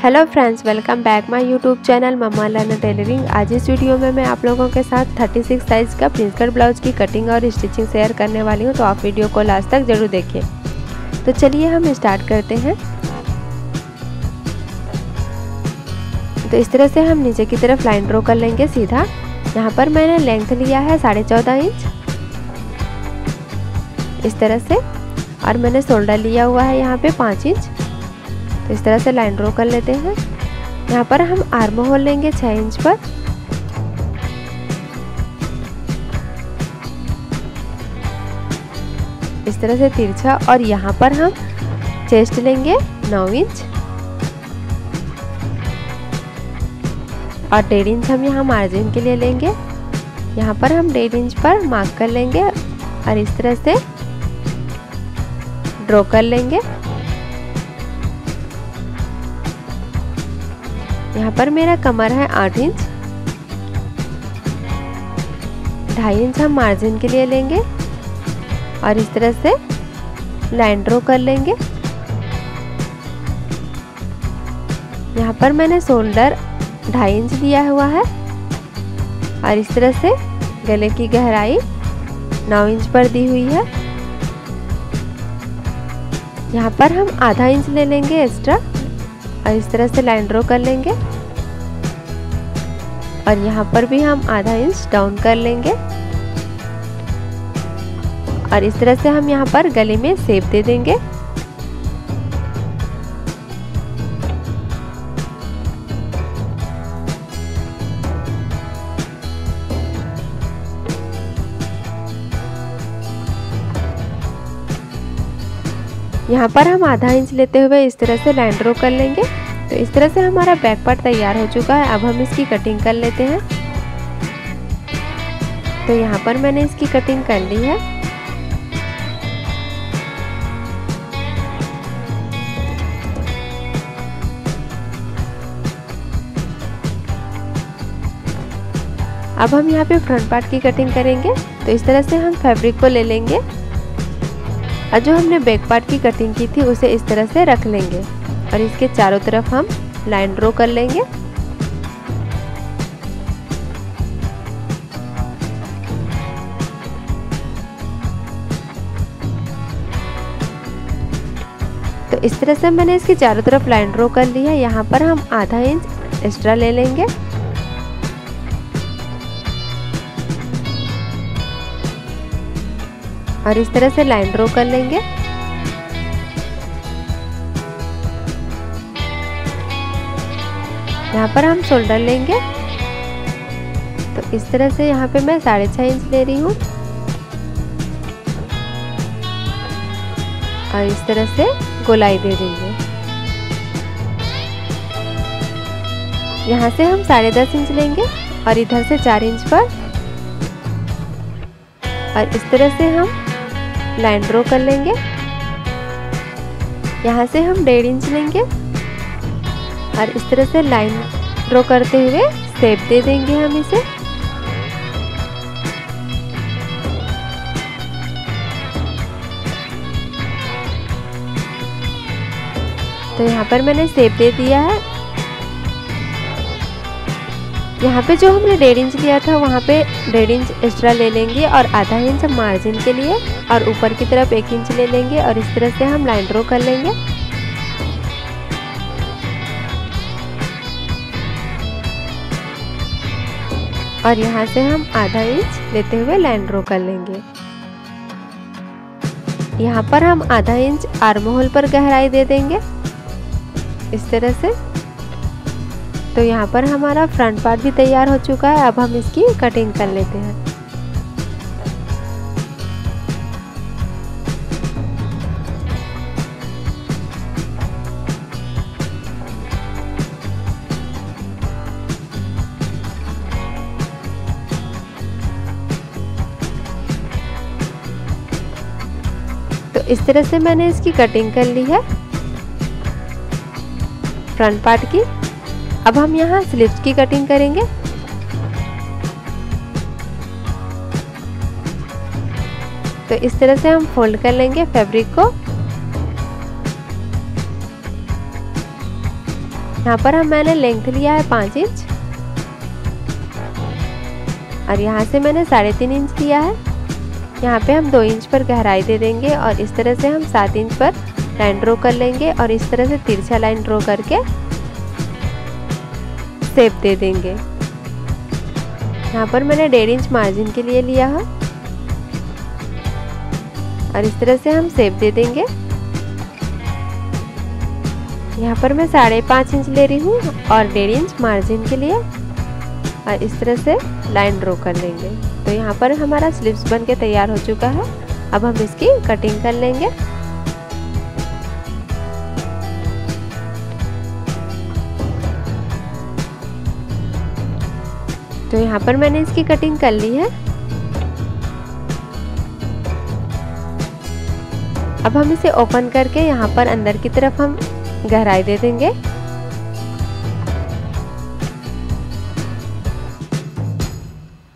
Hello friends, welcome back my YouTube channel mamma learner tailoring. आज इस video में मैं आप लोगों के साथ 36 साइज़ का प्रिंस कट ब्लाउज की कटिंग और स्टिचिंग शेयर करने वाली हूं, तो आप वीडियो को लास्ट तक ज़रूर देखें। तो चलिए हम स्टार्ट करते हैं। तो इस तरह से हम नीचे की तरफ लाइन ड्रॉ कर लेंगे सीधा। यहाँ पर मैंने लेंथ लिया है 14.5 इंच इस तरह से, और मैंने शोल्डर लिया हुआ है यहाँ पे 5 इंच। तो इस तरह से लाइन ड्रॉ कर लेते हैं। यहाँ पर हम आर्म होल लेंगे 6 इंच पर। इस तरह से तिरछा, और यहाँ पर हम चेस्ट लेंगे 9 इंच और 1.5 इंच हम यहाँ मार्जिन के लिए लेंगे। यहाँ पर हम 1.5 इंच पर मार्क कर लेंगे और इस तरह से ड्रॉ कर लेंगे। यहाँ पर मेरा कमर है 8 इंच, 2.5 इंच हम मार्जिन के लिए लेंगे और इस तरह से लाइन ड्रॉ कर लेंगे। यहाँ पर मैंने शोल्डर 2.5 इंच दिया हुआ है और इस तरह से गले की गहराई 9 इंच पर दी हुई है। यहाँ पर हम आधा इंच ले लेंगे एक्स्ट्रा और इस तरह से लाइन ड्रॉ कर लेंगे और यहाँ पर भी हम आधा इंच डाउन कर लेंगे और इस तरह से हम यहाँ पर गले में शेप दे देंगे। यहाँ पर हम आधा इंच लेते हुए इस तरह से लाइन ड्रॉ कर लेंगे। तो इस तरह से हमारा बैक पार्ट तैयार हो चुका है। अब हम इसकी कटिंग कर लेते हैं। तो यहाँ पर मैंने इसकी कटिंग कर ली है। अब हम यहाँ पे फ्रंट पार्ट की कटिंग करेंगे। तो इस तरह से हम फैब्रिक को ले लेंगे और जो हमने बैक पार्ट की कटिंग की थी उसे इस तरह से रख लेंगे और इसके चारों तरफ हम लाइन ड्रॉ कर लेंगे। तो इस तरह से मैंने इसके चारों तरफ लाइन ड्रॉ कर ली है। यहाँ पर हम आधा इंच एक्स्ट्रा ले लेंगे और इस तरह से लाइन ड्रॉ कर लेंगे। यहाँ पर हम शोल्डर लेंगे। तो इस तरह से यहाँ पे मैं 6.5 इंच ले रही हूँ और इस तरह से गोलाई दे देंगे। यहाँ से हम 10.5 इंच लेंगे और इधर से 4 इंच पर, और इस तरह से हम लाइन ड्रॉ कर लेंगे। यहाँ से हम 1.5 इंच लेंगे और इस तरह से लाइन ड्रॉ करते हुए शेप दे देंगे हम इसे। तो यहाँ पर मैंने शेप दे दिया है। यहाँ पे जो हमने 1.5 इंच लिया था वहाँ पे 1.5 इंच एक्स्ट्रा ले लेंगे और आधा इंच हम मार्जिन के लिए, और ऊपर की तरफ 1 इंच ले लेंगे और इस तरह से हम लाइन ड्रॉ कर लेंगे। और यहाँ से हम आधा इंच लेते हुए लाइन ड्रॉ कर लेंगे। यहाँ पर हम आधा इंच आर्म होल पर गहराई दे देंगे इस तरह से। तो यहाँ पर हमारा फ्रंट पार्ट भी तैयार हो चुका है। अब हम इसकी कटिंग कर लेते हैं। तो इस तरह से मैंने इसकी कटिंग कर ली है फ्रंट पार्ट की। अब हम यहाँ स्लीव्स की कटिंग करेंगे। तो इस तरह से हम फोल्ड कर लेंगे फैब्रिक को यहाँ पर मैंने लेंथ लिया है 5 इंच और यहाँ से मैंने 3.5 इंच लिया है। यहाँ पे हम 2 इंच पर गहराई दे देंगे और इस तरह से हम 7 इंच पर लाइन ड्रॉ कर लेंगे और इस तरह से तिरछा लाइन ड्रॉ करके शेप दे देंगे। यहाँ पर मैंने 1.5 इंच मार्जिन के लिए लिया है और इस तरह से हम शेप दे देंगे। यहाँ पर मैं 5.5 इंच ले रही हूँ और 1.5 इंच मार्जिन के लिए और इस तरह से लाइन ड्रॉ कर लेंगे। तो यहाँ पर हमारा स्लीव्स बन के तैयार हो चुका है। अब हम इसकी कटिंग कर लेंगे। तो यहाँ पर मैंने इसकी कटिंग कर ली है। अब हम इसे ओपन करके यहाँ पर अंदर की तरफ हम गहराई दे देंगे।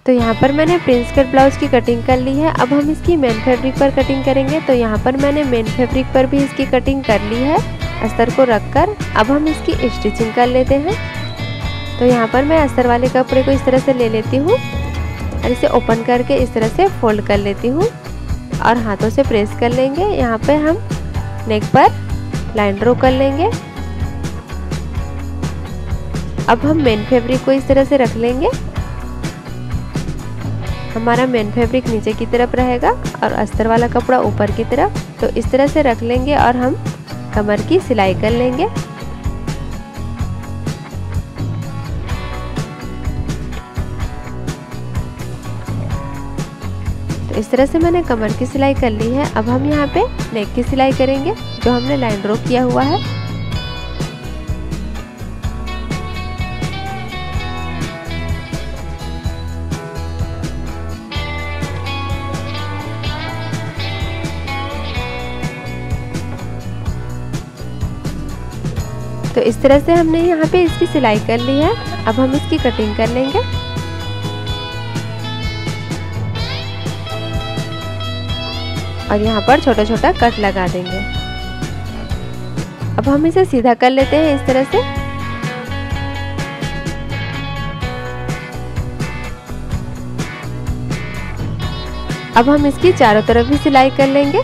तो यहाँ पर मैंने प्रिंस कट ब्लाउज की कटिंग कर ली है। अब हम इसकी मेन फैब्रिक पर कटिंग करेंगे। तो यहाँ पर मैंने मेन फैब्रिक पर भी इसकी कटिंग कर ली है अस्तर को रखकर। अब हम इसकी स्टिचिंग कर लेते हैं। तो यहाँ पर मैं अस्तर वाले कपड़े को इस तरह से ले लेती हूँ और इसे ओपन करके इस तरह से फोल्ड कर लेती हूँ और हाथों से प्रेस कर लेंगे। यहाँ पे हम नेक पर लाइन ड्रॉ कर लेंगे। अब हम मेन फैब्रिक को इस तरह से रख लेंगे। हमारा मेन फैब्रिक नीचे की तरफ रहेगा और अस्तर वाला कपड़ा ऊपर की तरफ। तो इस तरह से रख लेंगे और हम कमर की सिलाई कर लेंगे। तो इस तरह से मैंने कमर की सिलाई कर ली है। अब हम यहाँ पे नेक की सिलाई करेंगे जो हमने लाइन ड्रॉ किया हुआ है। तो इस तरह से हमने यहाँ पे इसकी सिलाई कर ली है। अब हम इसकी कटिंग कर लेंगे। और यहाँ पर छोटा छोटा कट लगा देंगे। अब हम इसे सीधा कर लेते हैं इस तरह से। अब हम इसकी चारों तरफ भी सिलाई कर लेंगे।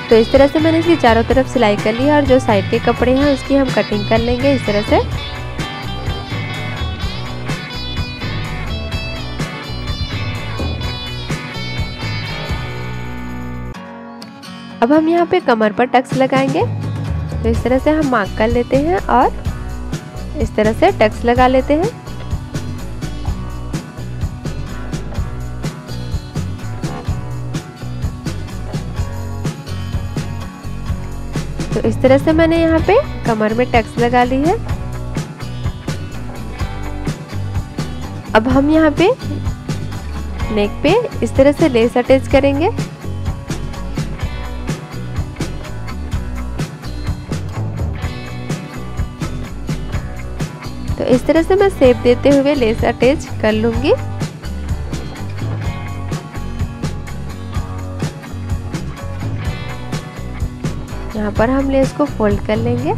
तो इस तरह से मैंने इसकी चारों तरफ सिलाई कर ली है और जो साइड के कपड़े हैं उसकी हम कटिंग कर लेंगे इस तरह से। अब हम यहाँ पे कमर पर टक्स लगाएंगे। तो इस तरह से हम मार्क कर लेते हैं और इस तरह से टक्स लगा लेते हैं। तो इस तरह से मैंने यहाँ पे कमर में टक्स लगा ली है। अब हम यहाँ पे नेक पे इस तरह से लेस अटैच करेंगे। तो इस तरह से मैं शेप देते हुए लेस अटैच कर लूंगी। यहाँ पर हम लेस को फोल्ड कर लेंगे।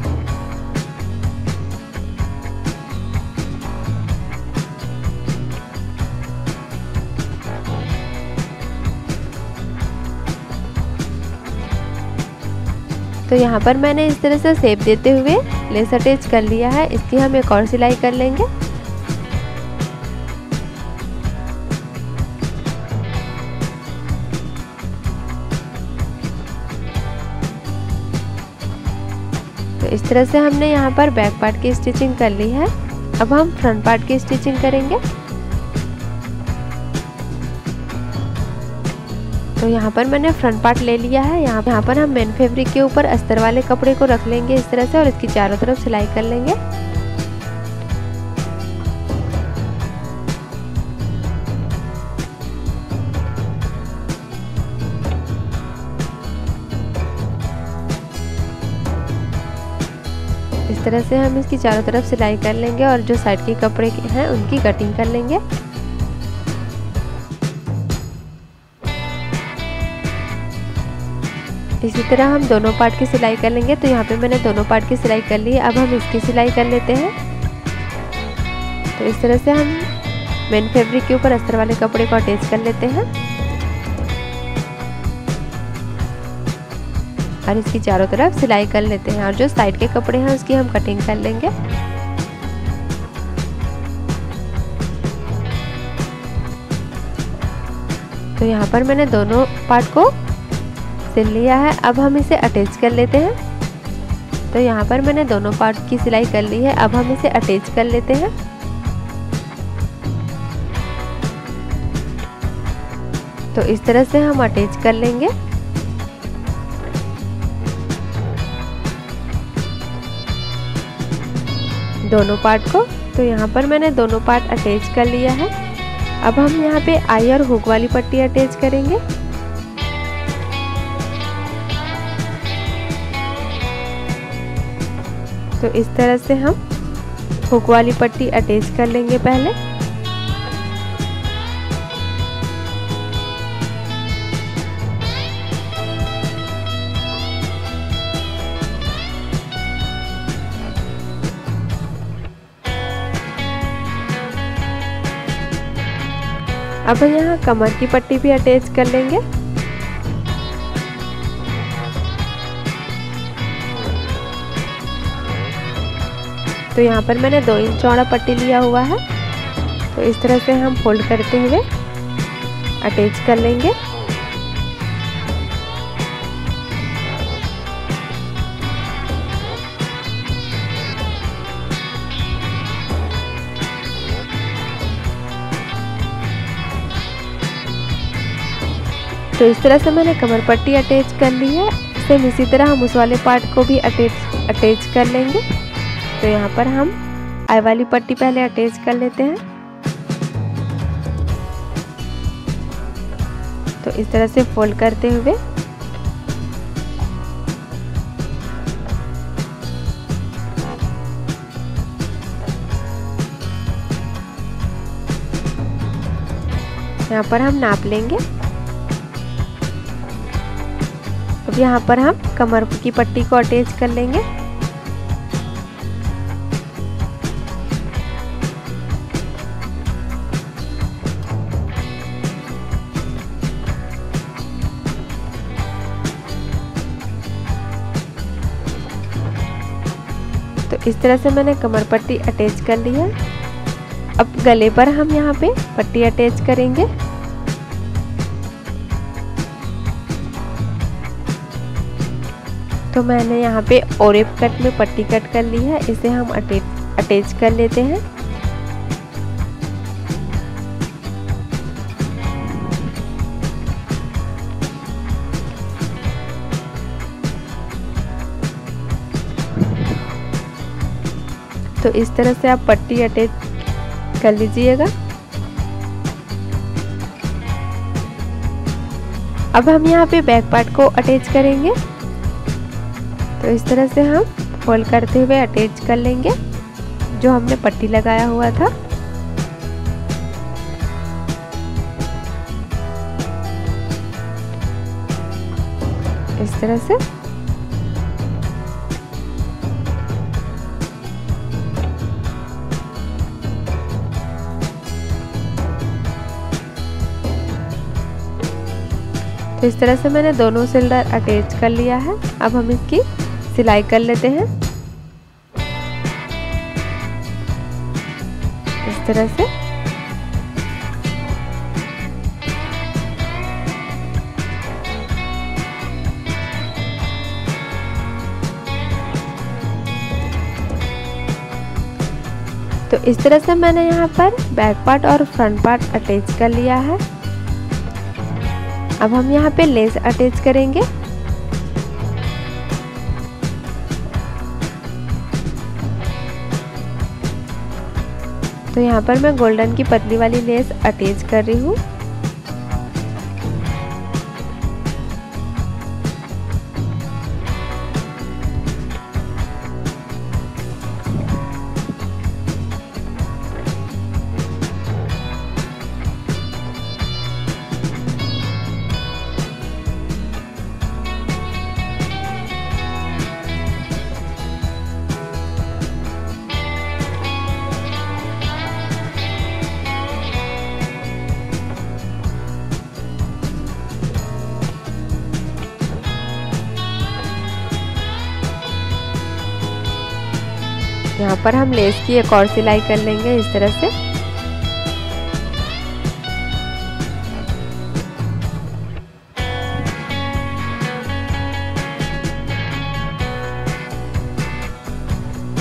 तो यहाँ पर मैंने इस तरह से शेप देते हुए लेस अटैच कर लिया है। इसकी हम एक और सिलाई कर लेंगे। तो इस तरह से हमने यहाँ पर बैक पार्ट की स्टिचिंग कर ली है। अब हम फ्रंट पार्ट की स्टिचिंग करेंगे। तो यहाँ पर मैंने फ्रंट पार्ट ले लिया है। यहाँ पर हम मेन फैब्रिक के ऊपर अस्तर वाले कपड़े को रख लेंगे इस तरह से और इसकी चारों तरफ सिलाई कर लेंगे। इस तरह से हम इसकी चारों तरफ सिलाई कर लेंगे और जो साइड के कपड़े हैं उनकी कटिंग कर लेंगे। इसी तरह हम दोनों पार्ट की सिलाई कर लेंगे। तो यहाँ पे मैंने दोनों पार्ट की सिलाई कर ली है। अब हम इसकी सिलाई कर लेते हैं। तो इस तरह से हम मेन फैब्रिक के ऊपर अस्तर वाले कपड़े को अटैच कर लेते हैं और इसकी चारों तरफ सिलाई कर लेते हैं और जो साइड के कपड़े हैं उसकी हम कटिंग कर लेंगे। तो यहाँ पर मैंने दोनों पार्ट को सिल लिया है। अब हम इसे अटैच कर लेते हैं। तो यहाँ पर मैंने दोनों पार्ट की सिलाई कर ली है। अब हम इसे अटैच कर लेते हैं। तो इस तरह से हम अटैच कर लेंगे। दोनों पार्ट को। तो यहाँ पर मैंने दोनों पार्ट अटैच कर लिया है। अब हम यहाँ पे आई और हुक वाली पट्टी अटैच करेंगे। तो इस तरह से हम हुक वाली पट्टी अटैच कर लेंगे पहले। अब यहाँ कमर की पट्टी भी अटैच कर लेंगे। तो यहाँ पर मैंने 2 इंच चौड़ा पट्टी लिया हुआ है। तो इस तरह से हम फोल्ड करते हुए अटैच कर लेंगे। तो इस तरह से मैंने कमर पट्टी अटैच कर ली है। सेम इसी तरह हम उस वाले पार्ट को भी अटैच कर लेंगे। तो यहाँ पर हम आई वाली पट्टी पहले अटैच कर लेते हैं। तो इस तरह से फोल्ड करते हुए यहाँ पर हम नाप लेंगे। अब यहाँ पर हम कमर की पट्टी को अटैच कर लेंगे। तो इस तरह से मैंने कमर पट्टी अटैच कर ली है। अब गले पर हम यहाँ पे पट्टी अटैच करेंगे। तो मैंने यहाँ पे ओरेप कट में पट्टी कट कर ली है। इसे हम अटैच कर लेते हैं। तो इस तरह से आप पट्टी अटैच कर लीजिएगा। अब हम यहाँ पे बैक पार्ट को अटैच करेंगे। तो इस तरह से हम फोल्ड करते हुए अटैच कर लेंगे जो हमने पट्टी लगाया हुआ था। इस तरह से तो इस तरह से मैंने दोनों सिल्डर अटैच कर लिया है। अब हम इसकी सिलाई कर लेते हैं इस तरह से। तो इस तरह से मैंने यहाँ पर बैक पार्ट और फ्रंट पार्ट अटैच कर लिया है। अब हम यहाँ पे लेस अटैच करेंगे। तो यहाँ पर मैं गोल्डन की पतली वाली लेस अटैच कर रही हूँ। यहाँ पर हम लेस की एक और सिलाई कर लेंगे इस तरह से।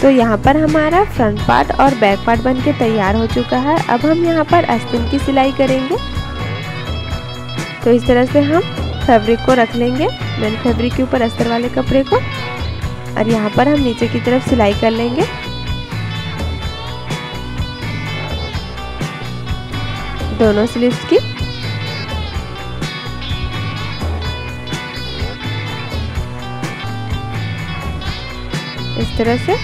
तो यहाँ पर हमारा फ्रंट पार्ट और बैक पार्ट बनके तैयार हो चुका है। अब हम यहाँ पर आस्तीन की सिलाई करेंगे। तो इस तरह से हम फैब्रिक को रख लेंगे, मेन फैब्रिक के ऊपर अस्तर वाले कपड़े को, और यहाँ पर हम नीचे की तरफ सिलाई कर लेंगे। दोनों स्लीव्स की। इस तरह से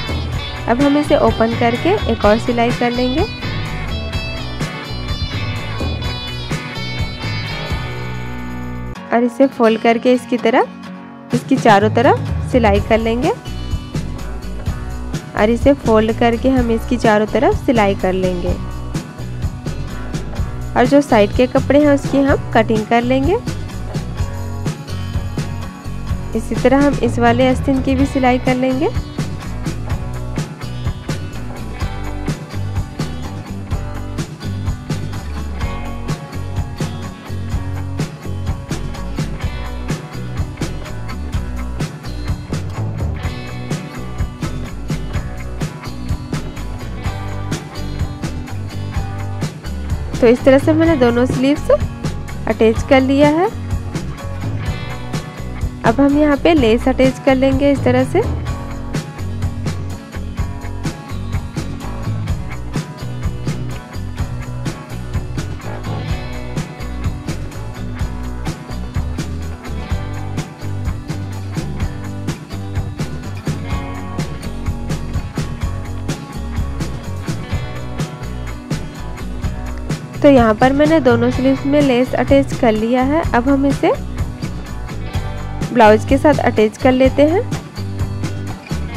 अब हम इसे ओपन करके एक और सिलाई कर लेंगे। और इसे फोल्ड करके इसकी चारों तरफ सिलाई कर लेंगे। और इसे फोल्ड करके हम इसकी चारों तरफ सिलाई कर लेंगे। और जो साइड के कपड़े हैं उसकी हम कटिंग कर लेंगे। इसी तरह हम इस वाले आस्तीन की भी सिलाई कर लेंगे। तो इस तरह से मैंने दोनों स्लीव्स अटैच कर लिया है। अब हम यहाँ पे लेस अटैच कर लेंगे इस तरह से। तो यहाँ पर मैंने दोनों स्लीव्स में लेस अटैच कर लिया है। अब हम इसे ब्लाउज के साथ अटैच कर लेते हैं।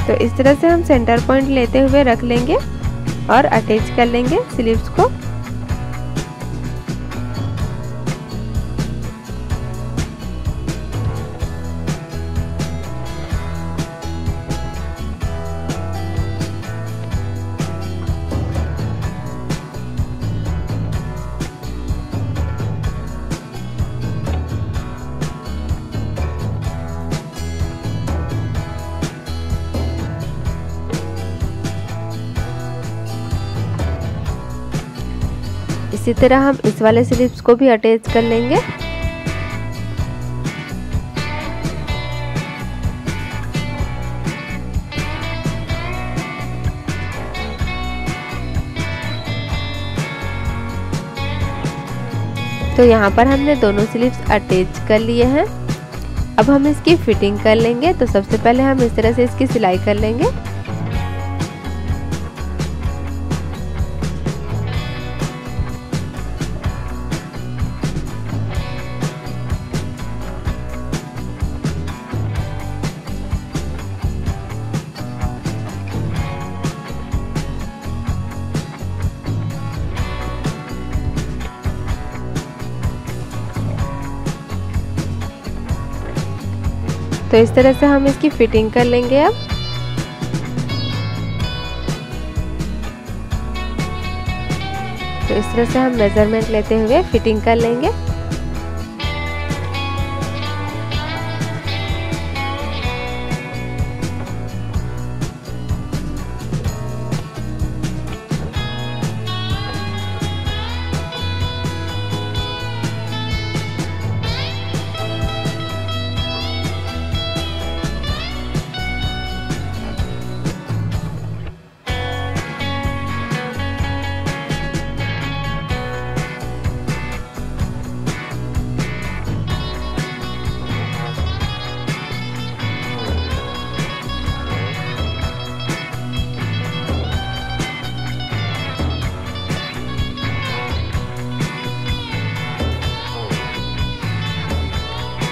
तो इस तरह से हम सेंटर पॉइंट लेते हुए रख लेंगे और अटैच कर लेंगे स्लीव्स को। इसी तरह हम इस वाले स्लीव्स को भी अटैच कर लेंगे। तो यहाँ पर हमने दोनों स्लीव्स अटैच कर लिए हैं। अब हम इसकी फिटिंग कर लेंगे। तो सबसे पहले हम इस तरह से इसकी सिलाई कर लेंगे। तो इस तरह से हम इसकी फिटिंग कर लेंगे। अब तो इस तरह से हम मेजरमेंट लेते हुए फिटिंग कर लेंगे।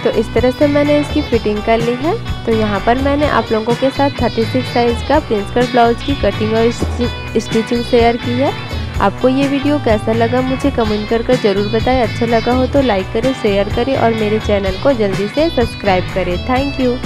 तो इस तरह से मैंने इसकी फिटिंग कर ली है। तो यहाँ पर मैंने आप लोगों के साथ 36 साइज़ का प्रिंस कट ब्लाउज की कटिंग और स्टिचिंग शेयर की है। आपको ये वीडियो कैसा लगा मुझे कमेंट कर ज़रूर बताएं। अच्छा लगा हो तो लाइक करें, शेयर करें और मेरे चैनल को जल्दी से सब्सक्राइब करें। Thank you.